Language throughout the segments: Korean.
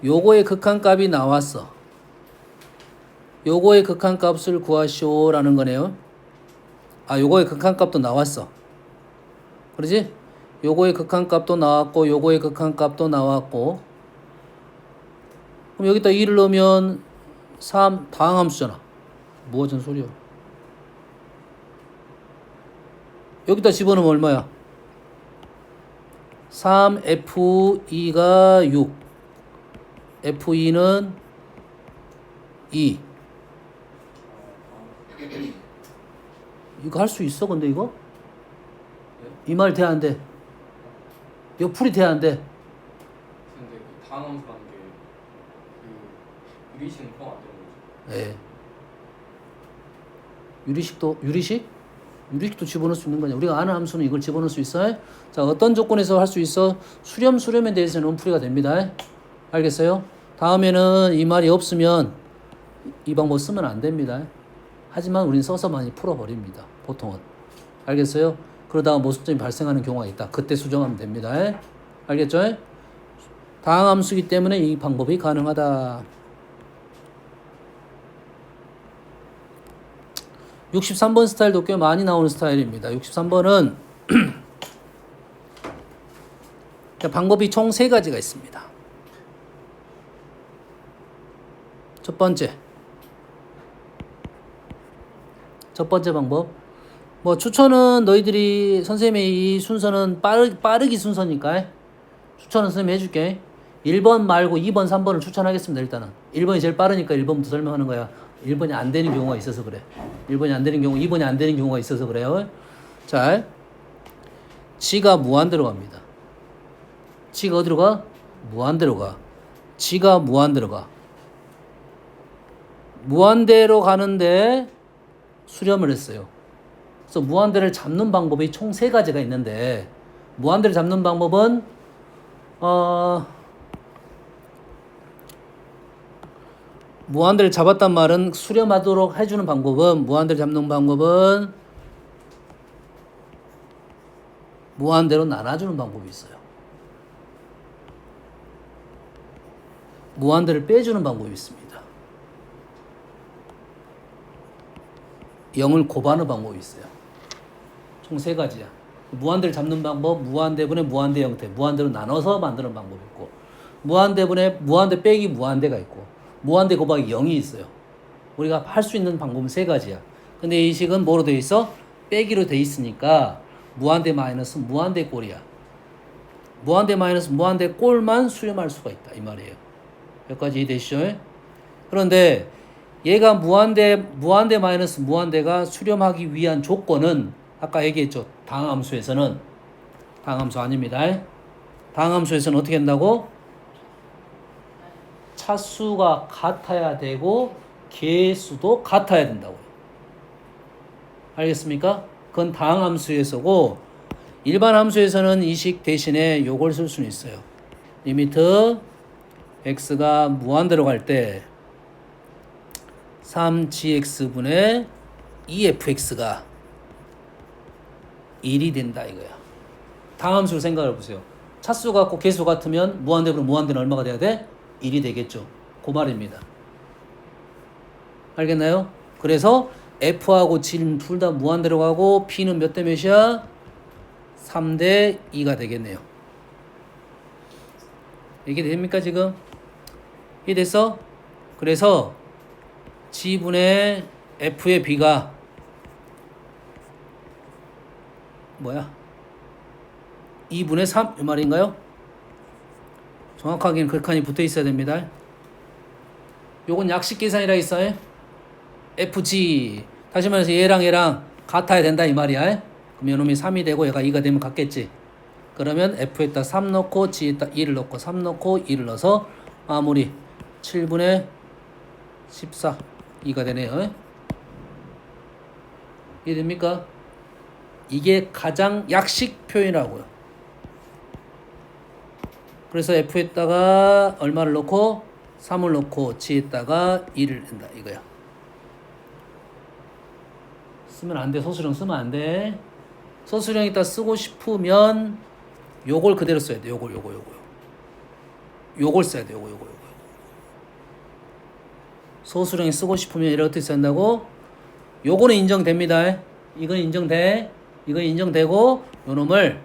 요거의 극한값이 나왔어. 요거의 극한값을 구하시오라는 거네요. 아, 요거의 극한값도 나왔어. 그러지? 요거의 극한값도 나왔고 요거의 극한값도 나왔고, 그럼 여기다 2를 넣으면 3 다항함수잖아. 뭐 하자는 소리야. 여기다 집어넣으면 얼마야? 3F2가 6, F2는 2. 이거 할 수 있어? 근데 이거? 이 말 돼, 안 돼? 이거 풀이 돼, 안 돼? 근데 그 다항함수라는 게그 유리식은 포함 안 되는 거죠? 예. 유리식도 집어넣을 수 있는 거냐. 우리가 아는 함수는 이걸 집어넣을 수 있어요. 자, 어떤 조건에서 할 수 있어? 수렴에 대해서는 음풀이가 됩니다. 알겠어요? 다음에는 이 말이 없으면 이 방법 쓰면 안 됩니다. 하지만 우리는 써서 많이 풀어버립니다. 보통은. 알겠어요? 그러다가 모순점이 발생하는 경우가 있다. 그때 수정하면 됩니다. 알겠죠? 다항함수이기 때문에 이 방법이 가능하다. 63번 스타일도 꽤 많이 나오는 스타일입니다. 63번은 방법이 총 3가지가 있습니다. 첫 번째 방법. 뭐 추천은 너희들이 선생님의 이 순서는 빠르기 순서니까 추천은 선생님이 해줄게. 1번 말고 2번, 3번을 추천하겠습니다. 일단은 1번이 제일 빠르니까 1번부터 설명하는 거야. 1번이 안 되는 경우가 있어서 그래. 1번이 안 되는 경우, 2번이 안 되는 경우가 있어서 그래요. 자, 지가 무한대로 갑니다. 지가 어디로 가? 무한대로 가. 지가 무한대로 가. 무한대로 가는데 수렴을 했어요. 그래서 무한대를 잡는 방법이 총 3가지가 있는데, 무한대를 잡는 방법은 무한대를 잡았단 말은 수렴하도록 해주는 방법은, 무한대를 잡는 방법은 무한대로 나눠주는 방법이 있어요. 무한대를 빼주는 방법이 있습니다. 0을 곱하는 방법이 있어요. 총 3가지야. 무한대를 잡는 방법, 무한대분의 무한대 형태, 무한대로 나눠서 만드는 방법이 있고, 무한대분의 무한대 빼기 무한대가 있고, 무한대 곱하기 0이 있어요. 우리가 할 수 있는 방법은 3가지야. 근데 이 식은 뭐로 되어 있어? 빼기로 되어 있으니까 무한대 마이너스 무한대 꼴이야. 무한대 마이너스 무한대 꼴만 수렴할 수가 있다, 이 말이에요. 여기까지 이해되시죠? 그런데 얘가 무한대 마이너스 무한대가 수렴하기 위한 조건은 아까 얘기했죠. 다항함수에서는, 다항함수 아닙니다. 다항함수에서는 어떻게 한다고? 차수가 같아야 되고 개수도 같아야 된다고요. 알겠습니까? 그건 다항함수에서고, 일반 함수에서는 이 식 대신에 요걸 쓸 수는 있어요. 리미트 x가 무한대로 갈 때 3gx분의 2fx가 1이 된다 이거야. 다항함수로 생각을 해보세요. 차수 같고 개수 같으면 무한대분의 무한대는 얼마가 돼야 돼? 1이 되겠죠. 그 말입니다. 알겠나요? 그래서 f하고 g는 둘 다 무한대로 가고 p는 몇 대 몇이야? 3대 2가 되겠네요. 이게 됩니까 지금? 이게 됐어? 그래서 g분의 f의 b가 뭐야? 2분의 3 이 말인가요? 정확하게는 극한이 붙어 있어야 됩니다. 요건 약식 계산이라 있어요. fg 다시 말해서 얘랑 같아야 된다 이 말이야. 그럼 요놈이 3이 되고 얘가 2가 되면 같겠지. 그러면 f에다 3 넣고 g에다 2를 넣고 3 넣고 2를 넣어서 마무리 7분의 14 2가 되네요. 이해됩니까? 이게 가장 약식 표현이라고요. 그래서 f에다가 얼마를 넣고 3을 넣고 g에다가 2를 낸다 이거야. 쓰면 안 돼. 소수령 쓰면 안 돼. 소수령에다 쓰고 싶으면 요걸 그대로 써야 돼. 요걸 써야 돼. 요거. 소수령이 쓰고 싶으면 얘를 어떻게 쓴다고? 요거는 인정됩니다. 이건 인정돼. 이건 인정되고 요 놈을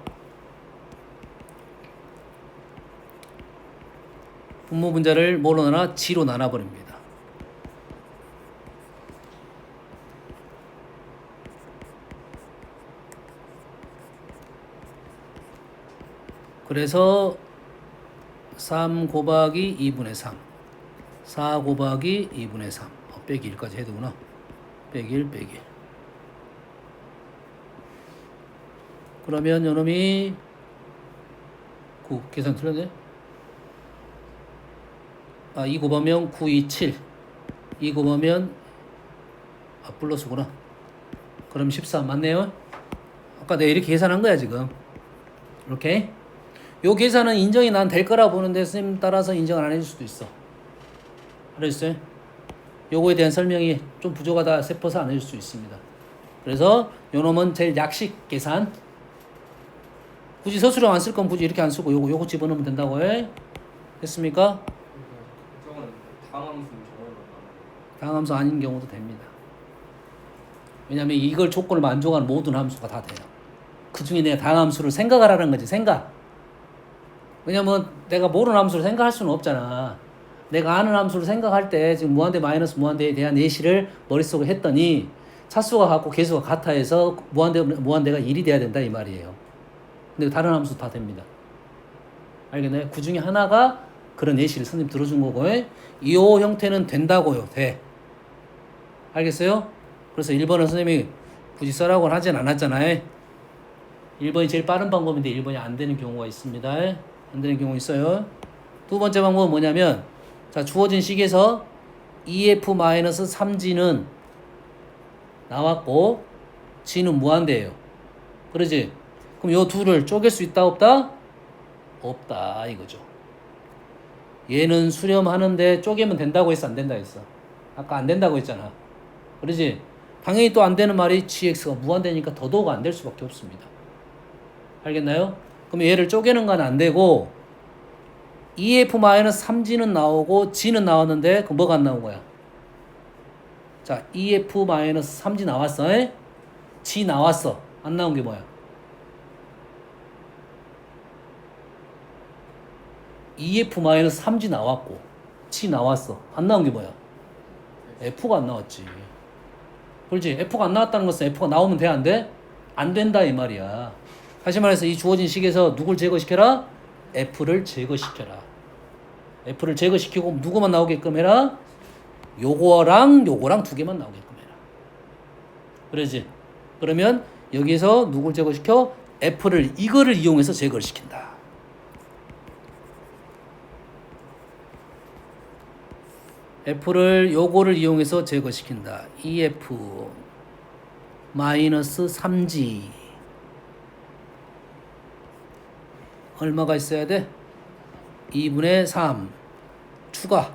분모 분자를 뭐로 나눠? G로 나눠버립니다. 그래서 3 곱하기 2분의 3 4 곱하기 2분의 3 빼기 1까지 해야 되구나. 빼기 1 빼기 1. 그러면 요놈이 9 계산 틀렸네. 2 곱하면 9, 2, 7 2 곱하면 플러스구나. 그럼 14 맞네요. 아까 내가 이렇게 계산한 거야 지금. 이렇게 요 계산은 인정이 난 될 거라 보는데 선생님 따라서 인정을 안 해줄 수도 있어. 알았어요? 요거에 대한 설명이 좀 부족하다 싶어서 안 해줄 수 있습니다. 그래서 요 놈은 제일 약식 계산. 굳이 서술형 안 쓸 건 굳이 이렇게 안 쓰고 요거 집어넣으면 된다고 해. 됐습니까? 저건 다함수는 저걸로 다항함수 아닌 경우도 됩니다. 왜냐면 이걸 조건을 만족하는 모든 함수가 다 돼요. 그 중에 내가 다항함수를 생각하라는 거지. 생각. 왜냐면 내가 모르는 함수를 생각할 수는 없잖아. 내가 아는 함수를 생각할 때 지금 무한대 마이너스 무한대에 대한 예시를 머릿속에 했더니 차수가 같고 개수가 같아 해서 무한대가 1이 돼야 된다 이 말이에요. 근데 다른 함수 다 됩니다. 알겠나요? 그 중에 하나가 그런 예시를 선생님 들어준 거고 이 형태는 된다고요. 돼. 알겠어요? 그래서 1번은 선생님이 굳이 써라고는 하진 않았잖아요. 1번이 제일 빠른 방법인데 1번이 안 되는 경우가 있습니다. 안 되는 경우 있어요. 두 번째 방법은 뭐냐면 자 주어진 식에서 EF-3G는 나왔고 G는 무한대예요. 그러지? 그럼 요 둘을 쪼갤 수 있다 없다? 없다 이거죠. 얘는 수렴하는데 쪼개면 된다고 했어 안 된다 했어? 아까 안 된다고 했잖아. 그러지? 당연히 또 안 되는 말이 GX가 무한대니까 더더욱 안 될 수밖에 없습니다. 알겠나요? 그럼 얘를 쪼개는 건 안 되고 EF-3G는 나오고 G는 나왔는데 그럼 뭐가 안 나온 거야? 자 EF-3G 나왔어. G 나왔어. 안 나온 게 뭐야? EF-3G 나왔고 G 나왔어. 안 나온 게 뭐야? F가 안 나왔지. 그렇지? F가 안 나왔다는 것은 F가 나오면 돼? 안 돼? 안 된다 이 말이야. 다시 말해서 이 주어진 식에서 누굴 제거시켜라? F를 제거시켜라. F를 제거시키고 누구만 나오게끔 해라? 요거랑 두 개만 나오게끔 해라. 그러지? 그러면 여기서 누굴 제거시켜? F를 이거를 이용해서 제거를 시킨다. F를 요거를 이용해서 제거시킨다. EF-3G 얼마가 있어야 돼? 2분의 3 추가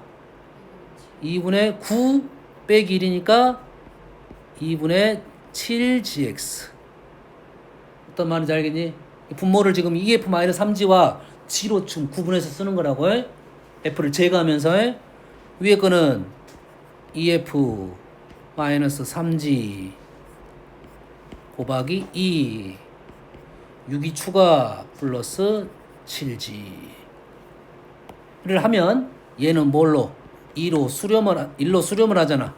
2분의 9 빼기 1이니까 2분의 7gx 어떤 말인지 알겠니? 분모를 지금 EF-3g와 g로 지금 구분해서 쓰는 거라고 해? F를 제거하면서 해? 위에 거는 EF-3g 곱하기 2 6이 추가 플러스 7g를 하면 얘는 뭘로? 1로 수렴을 하잖아.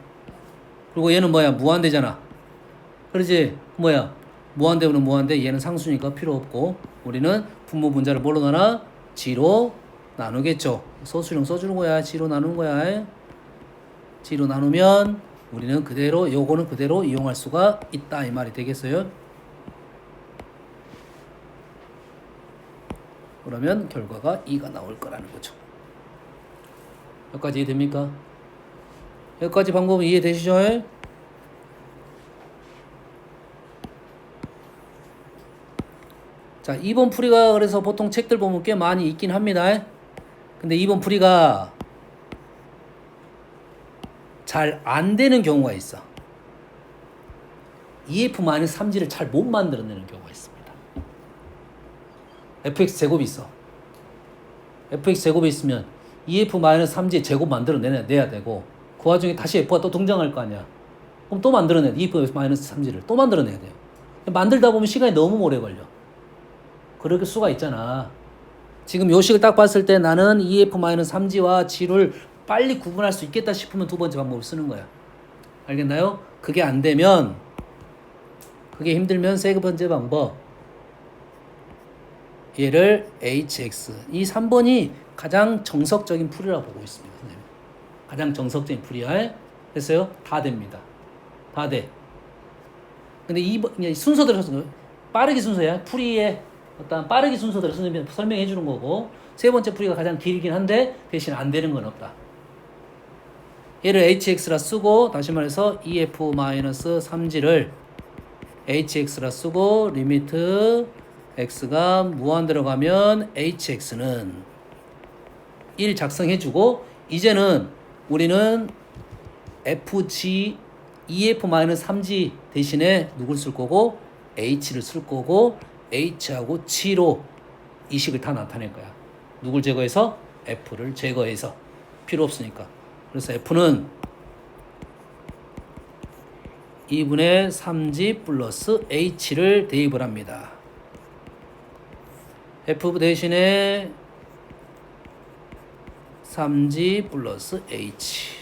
그리고 얘는 뭐야? 무한대잖아. 그러지? 뭐야? 무한대는 무한대, 얘는 상수니까 필요 없고 우리는 분모 분자를 뭘로 나눠? g로 나누겠죠. 소수령 써주는 거야. g로 나누는 거야. g로 나누면 우리는 그대로 요거는 그대로 이용할 수가 있다 이 말이 되겠어요. 그러면 결과가 2가 나올 거라는 거죠. 여기까지 이해됩니까? 여기까지 방법은 이해되시죠? 자, 2번 풀이가 그래서 보통 책들 보면 꽤 많이 있긴 합니다. 근데 2번 풀이가 잘 안 되는 경우가 있어. EF-3g를 잘 못 만들어내는 경우가 있습니다. fx 제곱이 있어. fx 제곱이 있으면 EF-3g의 제곱 만들어내야 되고 그 와중에 다시 F가 또 등장할 거 아니야. 그럼 또 만들어내야 돼. EF-3G를 또 만들어내야 돼. 만들다 보면 시간이 너무 오래 걸려. 그럴 수가 있잖아. 지금 요 식을 딱 봤을 때 나는 EF-3G와 G를 빨리 구분할 수 있겠다 싶으면 두 번째 방법을 쓰는 거야. 알겠나요? 그게 안 되면, 그게 힘들면 세 번째 방법. 얘를 HX. 이 3번이 가장 정석적인 풀이라고 보고 있습니다. 선생님. 가장 정석적인 풀이야. 됐어요? 다 됩니다. 다 돼. 근데 2번, 순서대로 빠르게 순서야. 풀이의 어떤 빠르게 순서대로 선생님이 설명해 주는 거고, 세 번째 풀이가 가장 길긴 한데, 대신 안 되는 건 없다. 얘를 hx라 쓰고, 다시 말해서 EF-3g를 hx라 쓰고, 리미트 x가 무한대로 가면 hx는 1 작성해주고, 이제는 우리는 fg EF-3g 대신에 누굴 쓸 거고 h를 쓸 거고 h하고 g로 이 식을 다 나타낼 거야. 누굴 제거해서? f를 제거해서. 필요 없으니까. 그래서 f는 2분의 3g 플러스 h를 대입을 합니다. f 대신에 3g 플러스 h,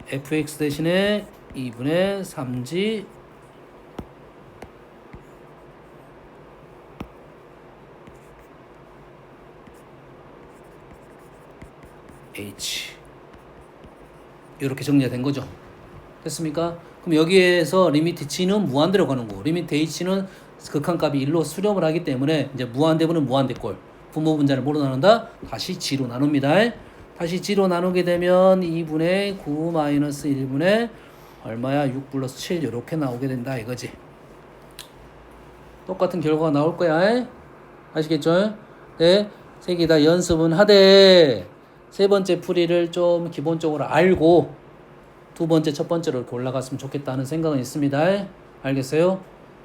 fx 대신에 2분의 3g h, 이렇게 정리가 된 거죠. 됐습니까? 그럼 여기에서 리미트 g는 무한대로 가는 거고, 리미트 h는 극한값이 1로 수렴을 하기 때문에 이제 무한대분은 무한대꼴, 분모 분자를 뭐로 나눈다? 다시 g로 나눕니다. 다시 g로 나누게 되면 2분의 9 마이너스 1분의 얼마야? 6 플러스 7 이렇게 나오게 된다 이거지. 똑같은 결과가 나올 거야. 아시겠죠? 네, 세 개 다 연습은 하되 세 번째 풀이를 좀 기본적으로 알고 두 번째, 첫 번째로 이렇게 올라갔으면 좋겠다는 생각은 있습니다. 알겠어요?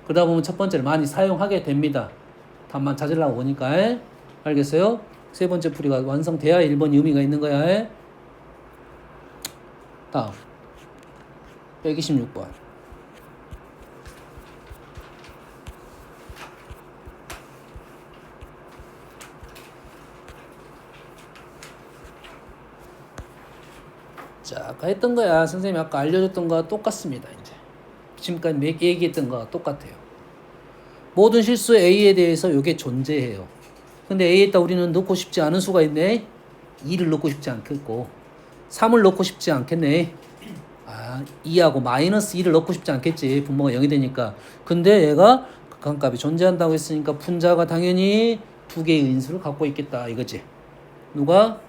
그러다 보면 첫 번째를 많이 사용하게 됩니다. 답만 찾으려고 보니까. 알겠어요? 세 번째 풀이가 완성돼야 1번이 의미가 있는 거야. 다음 126번. 자, 아까 했던 거야. 선생님이 아까 알려줬던 거와 똑같습니다. 이제 지금까지 얘기했던 거와 똑같아요. 모든 실수 A에 대해서 이게 존재해요. 근데 A에다 우리는 넣고 싶지 않은 수가 있네. 2를 넣고 싶지 않겠고 3을 넣고 싶지 않겠네. 2하고 마이너스 2를 넣고 싶지 않겠지. 분모가 0이 되니까. 근데 얘가 극한값이 존재한다고 했으니까 분자가 당연히 두 개의 인수를 갖고 있겠다 이거지. 누가?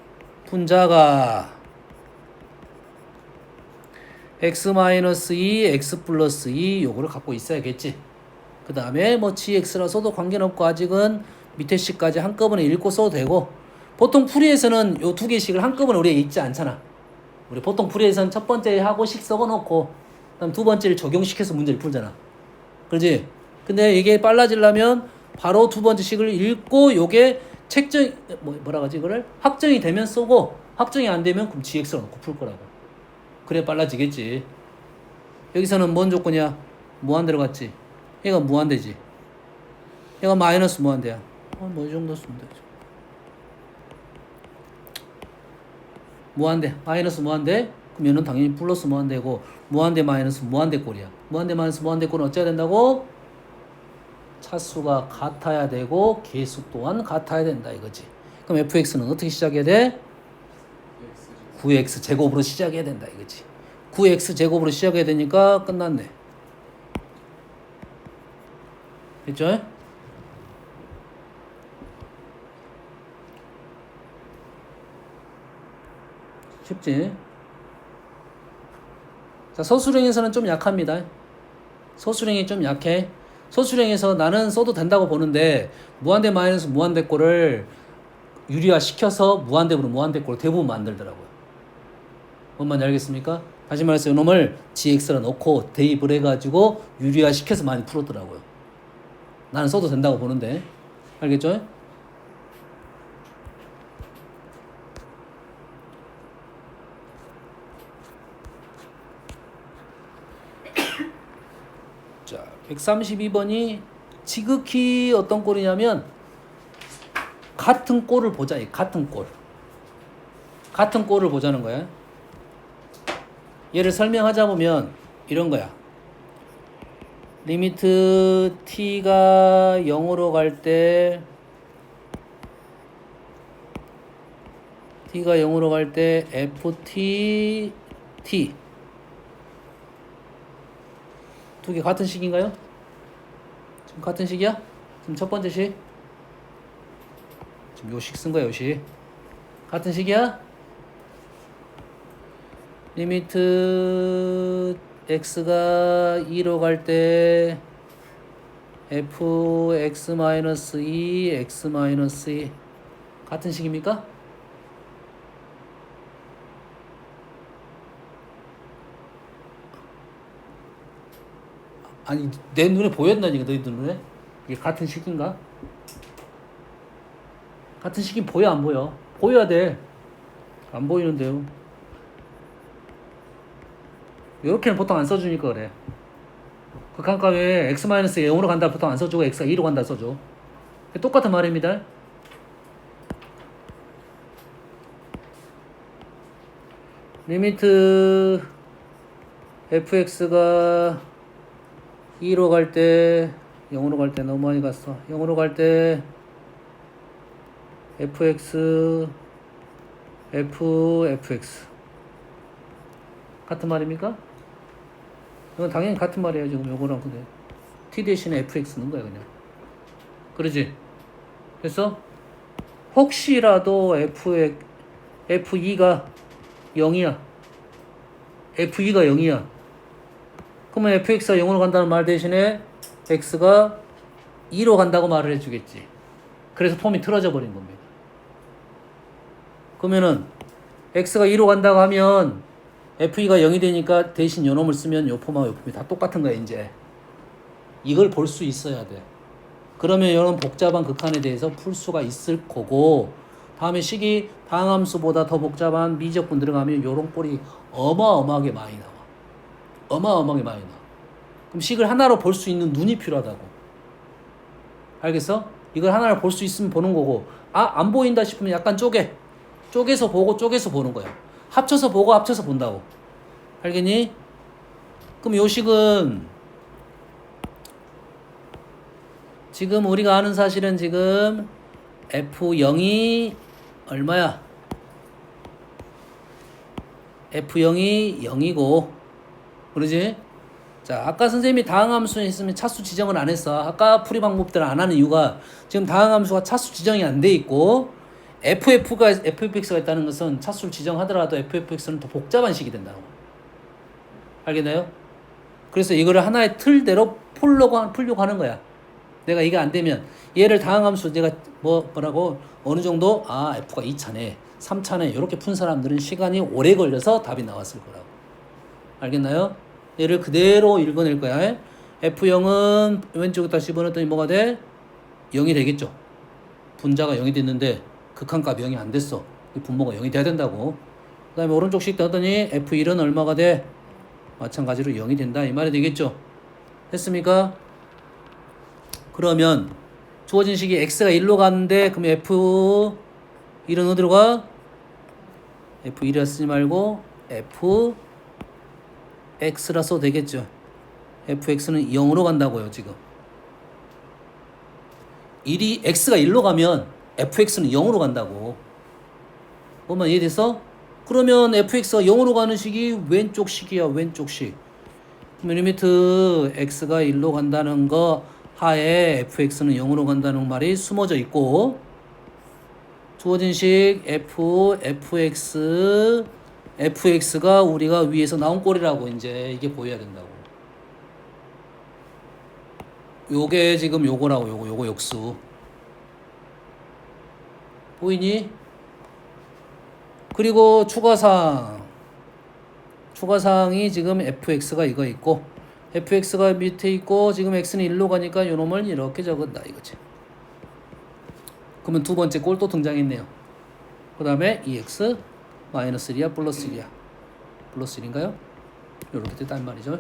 분자가 x-2, x 플러스 2 요거를 갖고 있어야겠지. 그 다음에 뭐 gx라 써도 관계는 없고 아직은 밑에 식까지 한꺼번에 읽고 써도 되고, 보통 풀이에서는 요 두 개씩을 한꺼번에 우리가 읽지 않잖아. 우리 보통 풀이에서는 첫 번째 하고 식 써놓고 그다음 두 번째를 적용시켜서 문제를 풀잖아. 그렇지? 근데 이게 빨라지려면 바로 두 번째 식을 읽고 요게 책정 뭐라 하지 이거를 확정이 되면 쓰고, 확정이 안 되면 그럼 gx로 놓고 풀 거라고. 그래 빨라지겠지. 여기서는 뭔 조건이야? 무한대로 갔지. 얘가 무한대지. 얘가 마이너스 무한대야. 뭐 이 정도 쓰면 되죠. 무한대, 마이너스 무한대. 그럼 얘는 당연히 플러스 무한대고, 무한대 마이너스 무한대 꼴이야. 무한대 마이너스 무한대 꼴은 어째야 된다고? 차수가 같아야 되고 개수 또한 같아야 된다 이거지. 그럼 fx는 어떻게 시작해야 돼? 9x 제곱으로 시작해야 된다 이거지. 9x 제곱으로 시작해야 되니까 끝났네. 됐죠? 쉽지? 자, 서술형에서는 좀 약합니다. 서술형이 좀 약해. 서술형에서 나는 써도 된다고 보는데 무한대 마이너스 무한대 꼴을 유리화 시켜서 무한대분으로 무한대 꼴 대부분 만들더라고요. 뭔 말인지 알겠습니까? 다시 말해서 이놈을 gx로 넣고 대입을 해가지고 유리화 시켜서 많이 풀었더라고요. 나는 써도 된다고 보는데. 알겠죠? 132번이 지극히 어떤 꼴이냐면 같은 꼴을 보자. 같은 꼴. 같은 꼴을 보자는 거야. 얘를 설명하자 보면 이런 거야. 리미트 t가 0으로 갈 때 t가 0으로 갈 때 ft t 두 개 같은 식인가요? 지금 같은 식이야? 지금 첫 번째 식? 지금 요 식 쓴 거야, 요 식. 같은 식이야? 리미트 x가 2로 갈 때 fx-2 x-2 같은 식입니까? 아니 내 눈에 보였나니까 너희들 눈에? 이게 같은 식인가? 같은 식이 보여 안 보여? 보여야 돼. 안 보이는데요. 이렇게는 보통 안 써주니까 그래. 극한값에 x-0으로 간다 보통 안 써주고 x가 2로 간다 써줘. 똑같은 말입니다. 리미트 fx가 2로 갈 때 0으로 갈 때 너무 많이 갔어. 0으로 갈 때 fx fx 같은 말입니까? 이건 당연히 같은 말이에요. 지금 요거랑 근데 t 대신에 fx 넣은 거야 그냥. 그러지? 그래서 혹시라도 f2가 0이야. f2가 0이야. 그러면 fx가 0으로 간다는 말 대신에 x가 2로 간다고 말을 해주겠지. 그래서 폼이 틀어져 버린 겁니다. 그러면은 x가 2로 간다고 하면 f2가 0이 되니까 대신 요 놈을 쓰면 요 폼하고 요 폼이 다 똑같은 거야 이제. 이걸 볼 수 있어야 돼. 그러면 이런 복잡한 극한에 대해서 풀 수가 있을 거고, 다음에 식이 다항함수보다 더 복잡한 미적분 들어가면 요런 꼴이 어마어마하게 많이 나와. 어마어마하게 많이 나와. 그럼 식을 하나로 볼 수 있는 눈이 필요하다고. 알겠어? 이걸 하나로 볼 수 있으면 보는 거고, 안 보인다 싶으면 약간 쪼개서 보고 쪼개서 보는 거야. 합쳐서 보고 합쳐서 본다고. 알겠니? 그럼 요 식은 지금 우리가 아는 사실은 지금 F0이 얼마야? F0이 0이고, 그러지? 자, 아까 선생님이 다항함수 했으면 차수 지정을 안 했어. 아까 풀이 방법들을 안 하는 이유가 지금 다항함수가 차수 지정이 안 돼 있고, fx가 있다는 것은 차수를 지정하더라도 fx는 더 복잡한 식이 된다고. 알겠나요? 그래서 이거를 하나의 틀대로 풀려고 하는 거야. 내가 이게 안 되면 얘를 다항함수 내가 뭐라고 어느 정도 f가 2차네 3차네 이렇게 푼 사람들은 시간이 오래 걸려서 답이 나왔을 거라고. 알겠나요? 얘를 그대로 읽어낼 거야. f0은 왼쪽에다 집어넣었더니 뭐가 돼? 0이 되겠죠. 분자가 0이 됐는데 극한값이 0이 안 됐어. 분모가 0이 돼야 된다고. 그 다음에 오른쪽 식 넣었더니 f1은 얼마가 돼? 마찬가지로 0이 된다 이 말이 되겠죠. 됐습니까? 그러면 주어진 식이 x가 1로 가는데 그럼 f1은 어디로 가? f1이라 쓰지 말고 fx라 써도 되겠죠. fx는 0으로 간다고요 지금. x가 1로 가면 fx는 0으로 간다고. 뭐만 이해됐어? 그러면 fx가 0으로 가는 식이 왼쪽 식이야. 왼쪽 식. 그럼 리미트 x가 1로 간다는 거 하에 fx는 0으로 간다는 말이 숨어져 있고, 주어진 식 fx가 우리가 위에서 나온 꼴이라고 이제 이게 보여야 된다고. 요게 지금 요거라고. 요거 역수 보이니? 그리고 추가사항이 지금 fx가 이거 있고 fx가 밑에 있고 지금 x는 1로 가니까 요놈을 이렇게 적었다 이거지. 그러면 두 번째 꼴 또 등장했네요. 그 다음에 2x 마이너스 1이야 플러스 1이야. 플러스 1인가요? 요렇게 됐단 말이죠.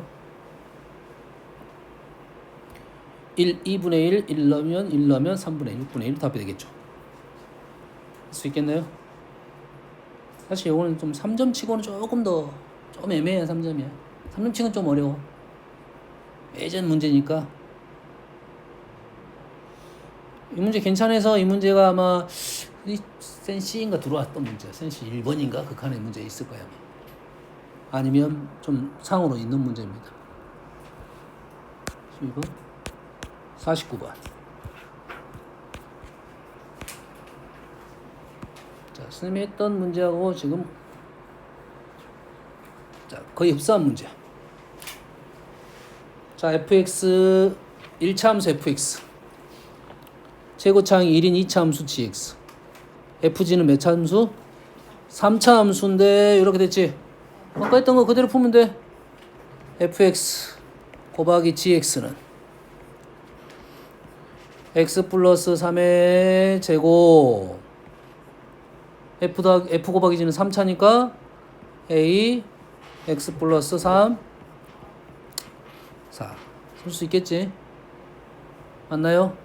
2분의 1, 1 넣으면 1 넣으면 3분의 1, 6분의 1 답이 되겠죠. 할 수 있겠나요? 사실 이거는 좀 3점 치고는 조금 더 좀 애매해요. 3점이야. 3점 치고는 좀 어려워. 예전 문제니까. 이 문제 괜찮아서 이 문제가 아마 센 C인가 들어왔던 문제야. 센 C 1번인가 그 칸에 문제 있을 거야. 아니면 좀 상으로 있는 문제입니다. 12번 49번. 자, 선생님이 했던 문제하고 지금 자, 거의 흡사한 문제. 자, fx 1차 함수 fx 최고차항이 1인 2차 함수 gx fg는 몇 차 함수? 3차 함수인데 이렇게 됐지. 아까 했던 거 그대로 풀면 돼. fx 곱하기 gx는 x 플러스 3의 제곱 f 곱하기 g는 3차니까 a x 플러스 3 4 쓸 수 있겠지. 맞나요?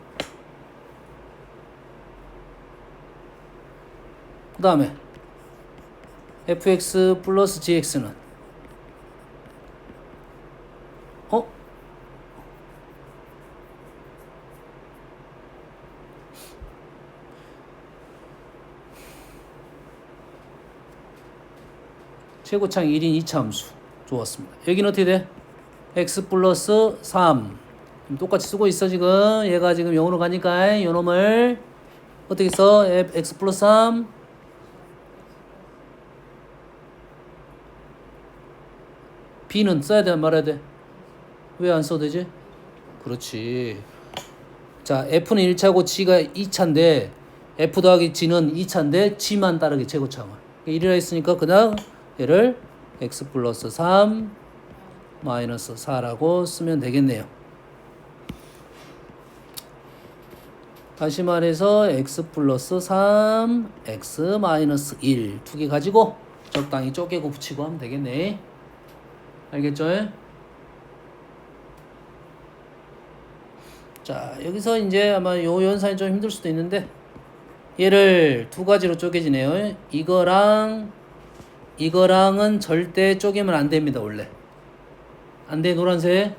그 다음에 fx 플러스 gx는 최고차항 1인 2차 함수 좋았습니다. 여기는 어떻게 돼? x 플러스 3 똑같이 쓰고 있어. 지금 얘가 지금 0으로 가니까 요놈을 어떻게 써? x 플러스 3 b는 써야 돼 말아야 돼? 왜 안 써도 되지? 그렇지. 자, f는 1차고 g가 2차인데 f 더하기 g는 2차인데 g만 따르게 최고차항을 1이라 했으니까 그냥 얘를 x 플러스 3 마이너스 4라고 쓰면 되겠네요. 다시 말해서 x 플러스 3 x 마이너스 1 두 개 가지고 적당히 쪼개고 붙이고 하면 되겠네. 알겠죠? 자, 여기서 이제 아마 요 연산이 좀 힘들 수도 있는데 얘를 두 가지로 쪼개지네요. 이거랑은 절대 쪼개면 안 됩니다. 원래 안 돼. 노란색.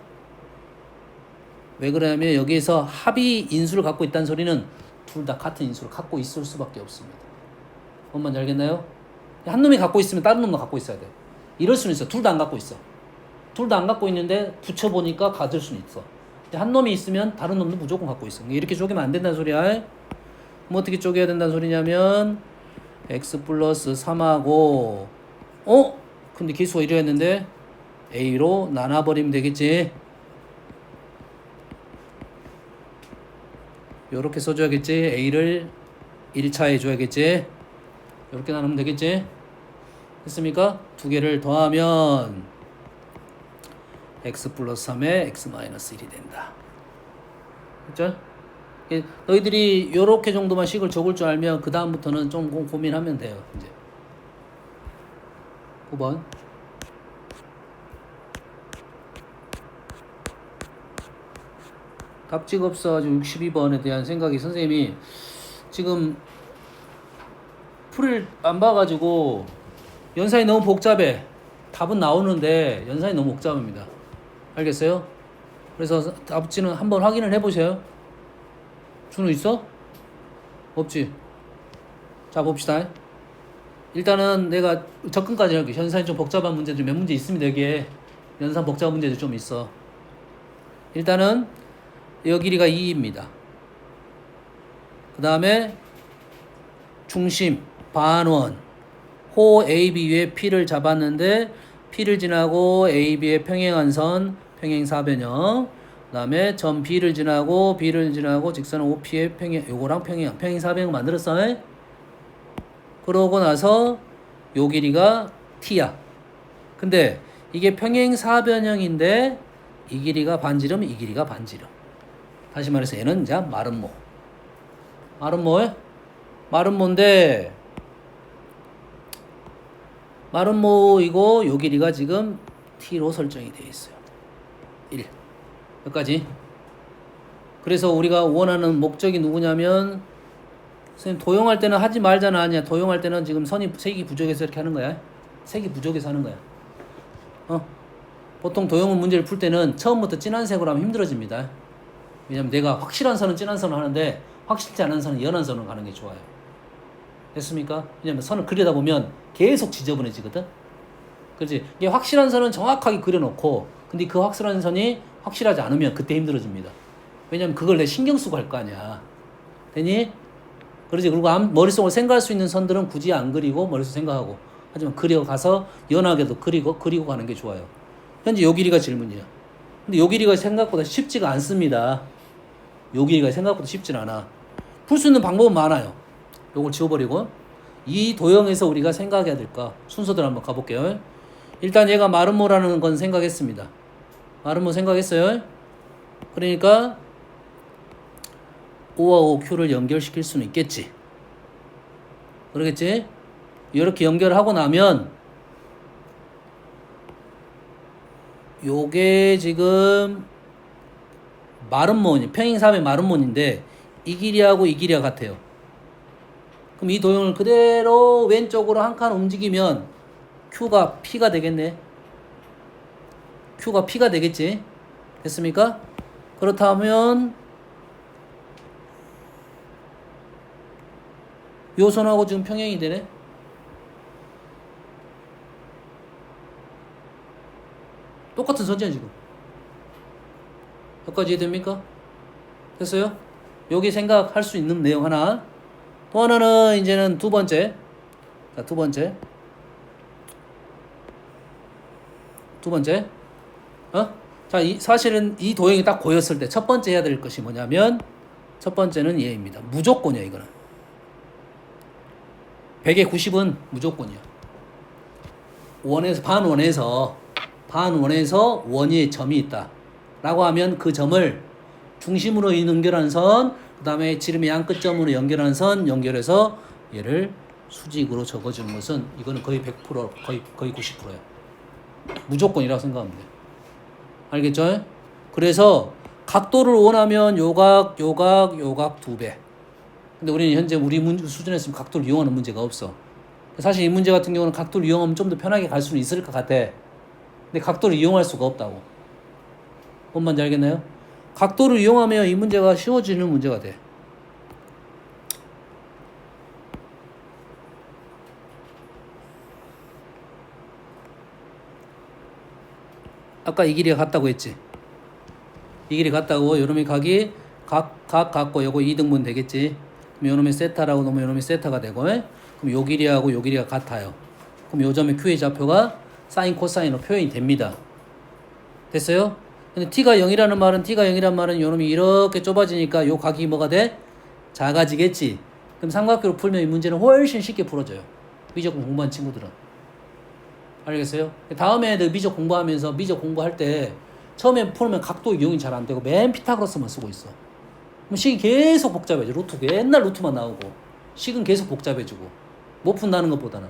왜 그러냐면 여기에서 합이 인수를 갖고 있다는 소리는 둘 다 같은 인수를 갖고 있을 수밖에 없습니다. 뭔 말인지 알겠나요? 한 놈이 갖고 있으면 다른 놈도 갖고 있어야 돼. 이럴 수는 있어. 둘 다 안 갖고 있어. 둘 다 안 갖고 있는데 붙여보니까 가질 수는 있어. 한 놈이 있으면 다른 놈도 무조건 갖고 있어. 이렇게 쪼개면 안 된다는 소리야. 뭐 어떻게 쪼개야 된다는 소리냐면 x 플러스 3하고 근데 개수가 1이었는데 a로 나눠버리면 되겠지. 요렇게 써줘야겠지. a를 1차에 해줘야겠지. 요렇게 나누면 되겠지. 됐습니까? 두 개를 더하면 x 플러스 3에 x 마이너스 1이 된다. 그렇죠? 너희들이 요렇게 정도만 식을 적을 줄 알면 그 다음부터는 좀 고민하면 돼요. 이제 9번 답지가 없어가지고 62번에 대한 생각이 선생님이 지금 풀을 안 봐가지고 연산이 너무 복잡해. 답은 나오는데 연산이 너무 복잡합니다. 알겠어요? 그래서 답지는 한번 확인을 해보세요. 준우 있어? 없지? 자, 봅시다. 일단은 내가 접근까지 할게. 연산이 좀 복잡한 문제들 몇 문제 있습니다. 여기에 연산 복잡한 문제들 좀 있어. 일단은 여 길이가 2입니다. 그 다음에 중심 반원 호 AB 위에 P를 잡았는데 P를 지나고 AB의 평행한 선 평행사변형, 그 다음에 점 B를 지나고 직선 OP의 요거랑 평행사변형 만들었어. 그러고 나서 요 길이가 T야. 근데 이게 평행사변형인데 이 길이가 반지름, 이 길이가 반지름. 다시 말해서 얘는 이제 마름모. 마름모인데 마름모이고 요 길이가 지금 T로 설정이 되어 있어요. 1. 여기까지. 그래서 우리가 원하는 목적이 누구냐면 선생님 도용할 때는 하지 말잖아. 아니야. 도용할 때는 지금 선이 색이 부족해서 이렇게 하는 거야. 색이 부족해서 하는 거야. 보통 도용 문제를 풀 때는 처음부터 진한 색으로 하면 힘들어집니다. 왜냐면 내가 확실한 선은 진한 선을 하는데 확실치 않은 선은 연한 선으로 가는 게 좋아요. 됐습니까? 왜냐면 선을 그리다 보면 계속 지저분해지거든. 그렇지? 이게 확실한 선은 정확하게 그려놓고 근데 그 확실한 선이 확실하지 않으면 그때 힘들어집니다. 왜냐면 그걸 내 신경 쓰고 할 거 아니야. 되니? 그러지. 그리고 머릿속으로 생각할 수 있는 선들은 굳이 안 그리고 머릿속 생각하고 하지만 그려가서 연하게도 그리고 가는 게 좋아요. 현재 요 길이가 질문이야. 근데 요 길이가 생각보다 쉽지가 않습니다. 요 길이가 생각보다 쉽진 않아. 풀 수 있는 방법은 많아요. 요걸 지워버리고 이 도형에서 우리가 생각해야 될까 순서대로 한번 가볼게요. 일단 얘가 마름모라는 건 생각했습니다. 마름모 생각했어요. 그러니까 O와 OQ를 연결시킬 수는 있겠지. 그러겠지? 이렇게 연결하고 나면 요게 지금 마름모니 평행삼의 마름모인데 이 길이하고 이 길이가 같아요. 그럼 이 도형을 그대로 왼쪽으로 한 칸 움직이면 Q가 P가 되겠네. Q가 P가 되겠지. 됐습니까? 그렇다면 요 선하고 지금 평행이 되네. 똑같은 선이야 지금. 여기까지 이해됩니까? 됐어요? 여기 생각할 수 있는 내용 하나. 또 하나는 이제는 두 번째. 자, 두 번째. 자, 사실은 이 도형이 딱 보였을 때 첫 번째 해야 될 것이 뭐냐면 첫 번째는 얘입니다. 무조건이야 이거는. 100에 90은 무조건이야. 반원에서 원위에 점이 있다. 라고 하면 그 점을 중심으로 연결하는 선, 그 다음에 지름의 양 끝점으로 연결하는 선, 연결해서 얘를 수직으로 적어주는 것은 이거는 거의 100%, 거의 90%야. 무조건이라고 생각하면 돼. 알겠죠? 그래서 각도를 원하면 요각 2배. 근데 우리는 현재 우리 수준에서 각도를 이용하는 문제가 없어. 사실 이 문제 같은 경우는 각도를 이용하면 좀 더 편하게 갈 수는 있을 것 같아. 근데 각도를 이용할 수가 없다고. 뭔 말인지 알겠나요? 각도를 이용하면 이 문제가 쉬워지는 문제가 돼. 아까 이 길이가 같다고 했지. 이 길이 같다고 요놈의 각이 각 같고 요거 2등분 되겠지. 그럼 요놈의 세타라고 놓으면 요놈의 세타가 되고 그럼 요 길이하고 요 길이가 같아요. 그럼 요 점의 Q의 좌표가 사인 코사인으로 표현이 됩니다. 됐어요? 근데 T가 0이라는 말은 요놈이 이렇게 좁아지니까 요 각이 뭐가 돼? 작아지겠지. 그럼 삼각형으로 풀면 이 문제는 훨씬 쉽게 풀어져요. 미적분 공부한 친구들은. 알겠어요? 다음에 애들 미적 공부하면서 미적 공부할 때 처음에 풀면 각도 이용이 잘 안 되고 맨 피타고라스만 쓰고 있어. 그럼 식이 계속 복잡해져. 루트 맨날 루트만 나오고 식은 계속 복잡해지고 못 푼다는 것보다는.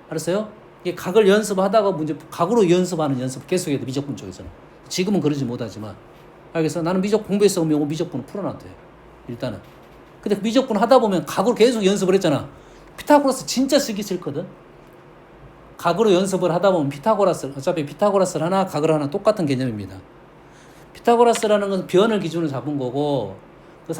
알았어요? 이게 각을 연습하다가 각으로 연습하는 연습 계속 해야 돼. 미적분 쪽에서는. 지금은 그러지 못하지만. 알겠어? 나는 미적 공부했어. 그러면 미적분을 풀어놔도 돼. 일단은. 근데 그 미적분 하다 보면 각으로 계속 연습을 했잖아. 피타고라스 진짜 쓰기 싫거든. 각으로 연습을 하다 보면 어차피 피타고라스를 하나 각을 하나 똑같은 개념입니다. 피타고라스라는 것은 변을 기준으로 잡은 거고 그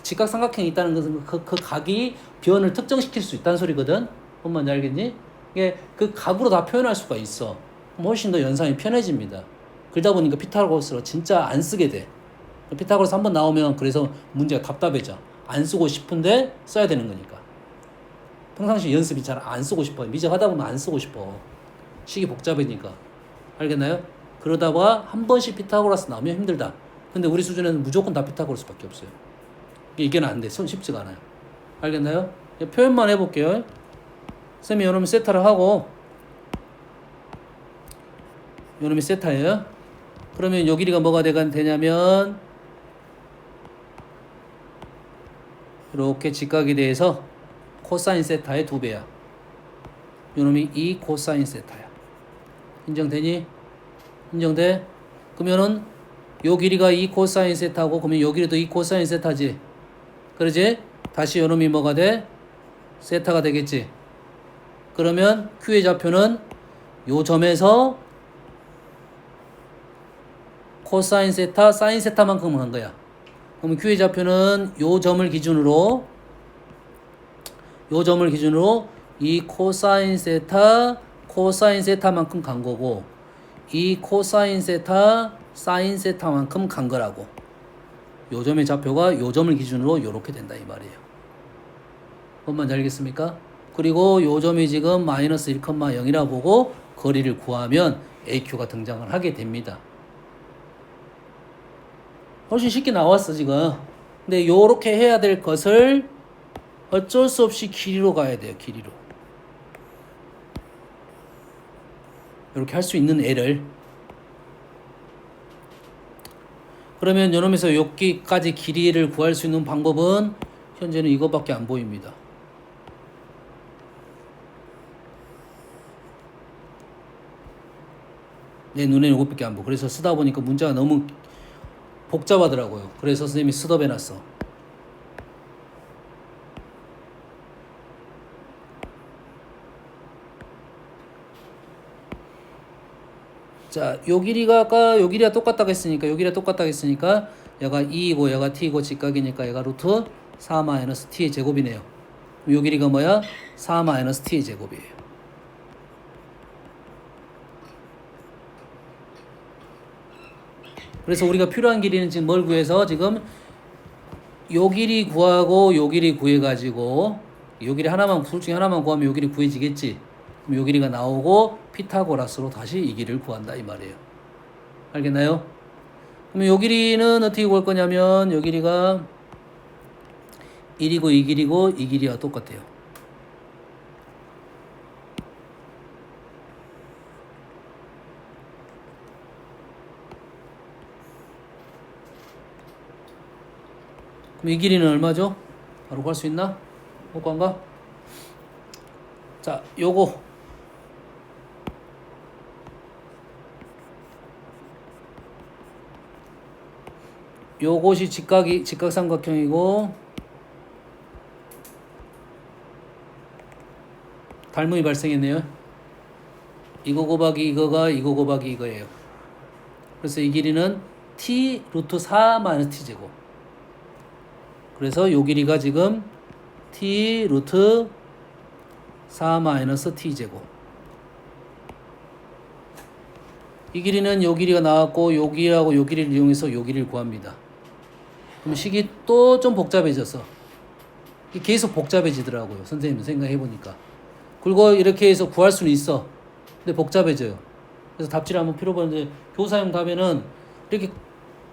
직각삼각형이 있다는 것은 그 각이 변을 특정시킬 수 있다는 소리거든. 뭔 말인지 알겠니? 이게 그 각으로 다 표현할 수가 있어. 그럼 훨씬 더 연상이 편해집니다. 그러다 보니까 피타고라스를 진짜 안 쓰게 돼. 피타고라스 한번 나오면 그래서 문제가 답답해져. 안 쓰고 싶은데 써야 되는 거니까. 평상시 연습이 잘 안 쓰고 싶어요. 미적 하다 보면 안 쓰고 싶어. 식이 복잡하니까. 알겠나요? 그러다가 한 번씩 피타고라스 나오면 힘들다. 근데 우리 수준에는 무조건 다 피타고라스밖에 없어요. 이게 안 돼. 쉽지가 않아요. 알겠나요? 표현만 해볼게요. 쌤이 요놈이 세타를 하고 요놈이 세타예요. 그러면 요 길이가 뭐가 되냐면 이렇게 직각에 대해서 코사인 세타의 2배야. 요놈이 2 코사인 세타야. 인정되니? 인정돼? 그러면은 요 길이가 2 코사인 세타고 그러면 요 길이도 2 코사인 세타지. 그러지? 다시 요 놈이 뭐가 돼? 세타가 되겠지. 그러면 Q의 좌표는 요 점에서 코사인 세타, 사인 세타만큼 한 거야. 그러면 Q의 좌표는 요 점을 기준으로 이 코사인 세타, 코사인 세타만큼 간 거고 이 코사인 세타, 사인 세타만큼 간 거라고. 요 점의 좌표가 요 점을 기준으로 요렇게 된다 이 말이에요. 뭔 알겠습니까? 그리고 요 점이 지금 마이너스 1,0이라 보고 거리를 구하면 AQ가 등장을 하게 됩니다. 훨씬 쉽게 나왔어 지금. 근데 요렇게 해야 될 것을 어쩔 수 없이 길이로 가야 돼요. 길이로. 이렇게 할 수 있는 애를. 그러면 요놈에서 여기까지 길이를 구할 수 있는 방법은 현재는 이것밖에 안 보입니다. 내 눈에는 이것밖에 안 보여. 그래서 쓰다 보니까 문제가 너무 복잡하더라고요. 그래서 선생님이 스톱해놨어. 자, 요 길이가 아까 요 길이가 똑같다고 했으니까 얘가 2이고 얘가 t이고 직각이니까 얘가 루트 4-t의 제곱이네요. 요 길이가 뭐야? 4-t의 제곱이에요. 그래서 우리가 필요한 길이는 지금 뭘 구해서 지금 요 길이 구하고 요 길이 구해가지고 요 길이 하나만 둘 중에 하나만 구하면 요 길이 구해지겠지. 그럼 요 길이가 나오고 피타고라스로 다시 이 길이를 구한다 이 말이에요. 알겠나요? 그러면 요 길이는 어떻게 구할 거냐면 요 길이가 1이고 이 길이고 이 길이와 똑같아요. 그럼 이 길이는 얼마죠? 바로 구할 수 있나? 못 구한가? 자, 요것이 직각삼각형이고 닮음이 발생했네요. 이거 곱하기 이거가 이거 곱하기 이거예요. 그래서 이 길이는 t 루트 4 마이너스 t 제곱. 그래서 요 길이가 지금 t 루트 4 마이너스 t 제곱. 이 길이는 요 길이가 나왔고 요 길이하고 요 길이를 이용해서 요 길이를 구합니다. 그럼 식이 또 좀 복잡해졌어. 계속 복잡해지더라고요. 선생님 생각해 보니까. 그리고 이렇게 해서 구할 수는 있어. 근데 복잡해져요. 그래서 답지를 한번 필요보는데 교사용 답에는 이렇게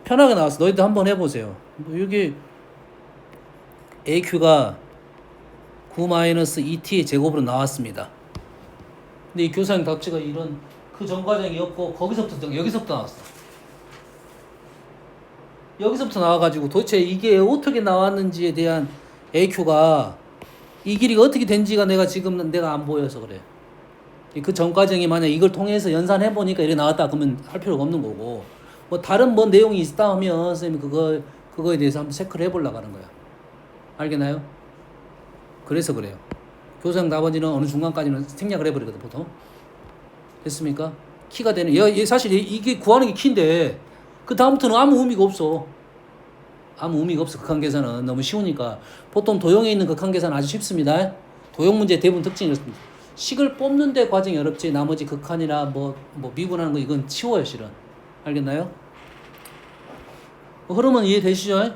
편하게 나왔어. 너희들 한번 해보세요. 여기 AQ가 9-2t의 제곱으로 나왔습니다. 근데 이 교사용 답지가 이런 그 전 과정이었고 여기서부터 나왔어. 여기서부터 나와가지고 도대체 이게 어떻게 나왔는지에 대한 AQ가 이 길이가 어떻게 된지가 내가 안 보여서 그래. 그 전 과정이 만약 이걸 통해서 연산해 보니까 이렇게 나왔다 그러면 할 필요가 없는 거고 뭐 다른 뭐 내용이 있다 하면 선생님이 그거에 대해서 한번 체크를 해보려고 하는 거야. 알겠나요? 그래서 그래요. 교사형 답안지는 어느 중간까지는 생략을 해버리거든 보통. 됐습니까? 키가 되는 사실 이게 구하는 게 키인데 그 다음부터는 아무 의미가 없어. 아무 의미가 없어. 극한 계산은 너무 쉬우니까. 보통 도형에 있는 극한 계산은 아주 쉽습니다. 도형 문제 대부분 특징이 이렇습니다. 식을 뽑는 데 과정이 어렵지 나머지 극한이나 뭐 미분하는 거 이건 쉬워요 실은. 알겠나요? 흐름은 이해되시죠?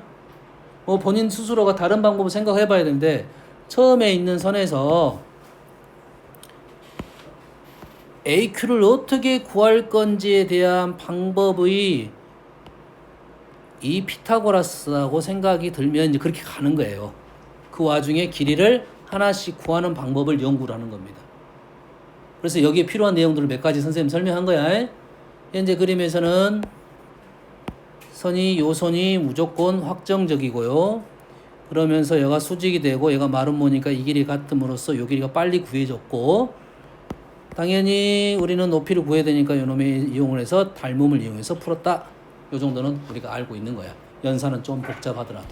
본인 스스로가 다른 방법을 생각해 봐야 되는데 처음에 있는 선에서 AQ를 어떻게 구할 건지에 대한 방법의 이 피타고라스라고 생각이 들면 이제 그렇게 가는 거예요. 그 와중에 길이를 하나씩 구하는 방법을 연구를 하는 겁니다. 그래서 여기에 필요한 내용들을 몇 가지 선생님 설명한 거야. 현재 그림에서는 요 선이 무조건 확정적이고요. 그러면서 얘가 수직이 되고 얘가 마름모니까 이 길이 같음으로써 이 길이가 빨리 구해졌고 당연히 우리는 높이를 구해야 되니까 이놈의 이용을 해서 닮음을 이용해서 풀었다. 요 정도는 우리가 알고 있는 거야. 연산은 좀 복잡하더라.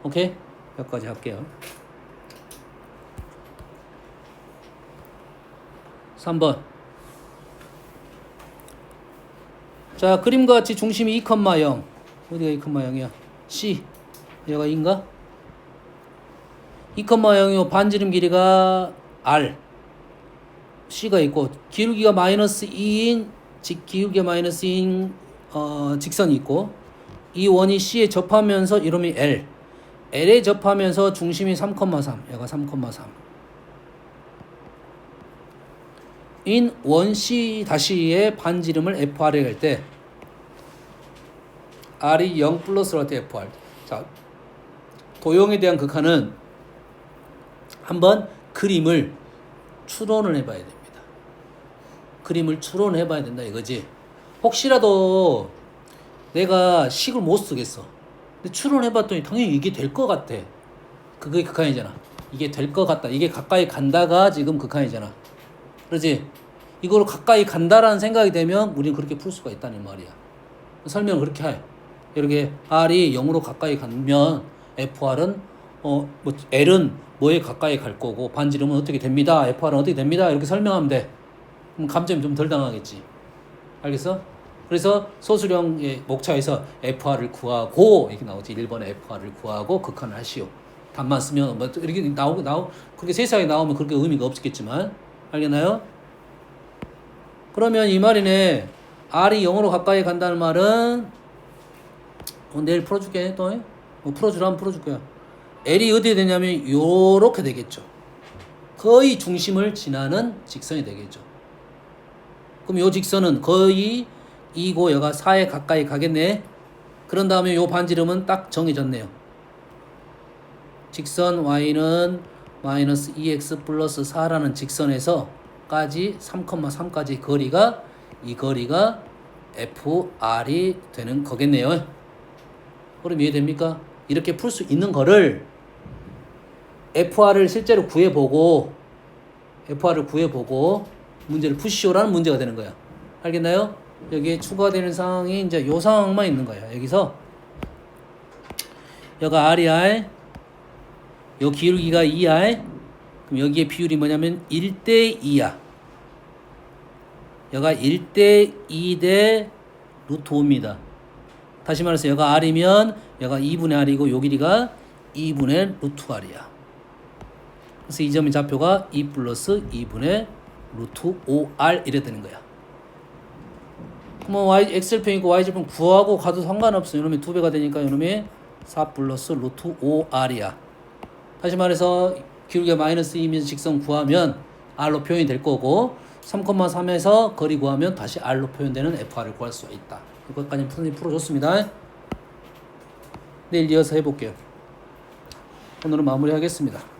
오케이? 여기까지 할게요. 3번. 자, 그림과 같이 중심이 2,0. 어디가 2,0이야? C. 여기가 2인가? 2,0이고 반지름 길이가 R. C가 있고 기울기가 마이너스 2인 기울기가 마이너스 2인 직선이 있고 이 원이 C에 접하면서 이름이 L. L에 접하면서 중심이 3,3. 얘가 3,3. 인 원 C 다시의 반지름을 FR에 갈 때 R이 0 플러스로 할 때 FR. 자, 도형에 대한 극한은 한번 그림을 추론을 해봐야 됩니다. 그림을 추론해 봐야 된다 이거지. 혹시라도 내가 식을 못 쓰겠어. 근데 추론해 봤더니 당연히 이게 될 것 같아. 그게 극한이잖아. 이게 될 것 같다. 이게 가까이 간다가 지금 극한이잖아. 그러지? 이걸 가까이 간다라는 생각이 되면 우리는 그렇게 풀 수가 있다는 말이야. 설명을 그렇게 해. 이렇게 R이 0으로 가까이 가면 FR은 L은 뭐에 가까이 갈 거고 반지름은 어떻게 됩니다. FR은 어떻게 됩니다. 이렇게 설명하면 돼. 그럼 감점이 좀 덜 당하겠지. 알겠어? 그래서 소수령의 목차에서 FR을 구하고 이렇게 나오지. 1번에 FR을 구하고 극한을 하시오. 답만 쓰면 뭐 이렇게 나오고 그렇게 세세하게 나오면 그렇게 의미가 없겠지만 알겠나요? 그러면 이 말이네. R이 0으로 가까이 간다는 말은 내일 풀어줄게. 또 풀어주라면 풀어줄 거야. L이 어디에 되냐면 요렇게 되겠죠. 거의 중심을 지나는 직선이 되겠죠. 그럼 요 직선은 거의 2고 여가 4에 가까이 가겠네. 그런 다음에 요 반지름은 딱 정해졌네요. 직선 y는 마이너스 2x 플러스 4라는 직선에서까지 3,3까지 거리가 이 거리가 FR이 되는 거겠네요. 그럼 이해됩니까? 이렇게 풀 수 있는 거를 FR을 실제로 구해보고 문제를 푸시오라는 문제가 되는 거야. 알겠나요? 여기에 추가되는 상황이 이제 요 상황만 있는 거야. 여기서 여기가 R이야. 요 기울기가 2야. 그럼 여기에 비율이 뭐냐면 1대 2야. 여기가 1대 2 대 루트 5입니다. 다시 말해서 여기가 R이면 여기가 2분의 R이고 요 길이가 2분의 루트 R이야. 그래서 이 점의 좌표가 2 플러스 2분의 루트 5R 이래 되는 거야. 뭐 X절편이고 Y절편 구하고 가도 상관없어. 이놈이 2배가 되니까 이놈이 4 플러스 루트 5R이야. 다시 말해서 기울기가 마이너스 2면 직선 구하면 R로 표현이 될 거고 3,3에서 거리 구하면 다시 R로 표현되는 FR을 구할 수가 있다. 이것까지 선생님이 풀어줬습니다. 내일 이어서 해볼게요. 오늘은 마무리하겠습니다.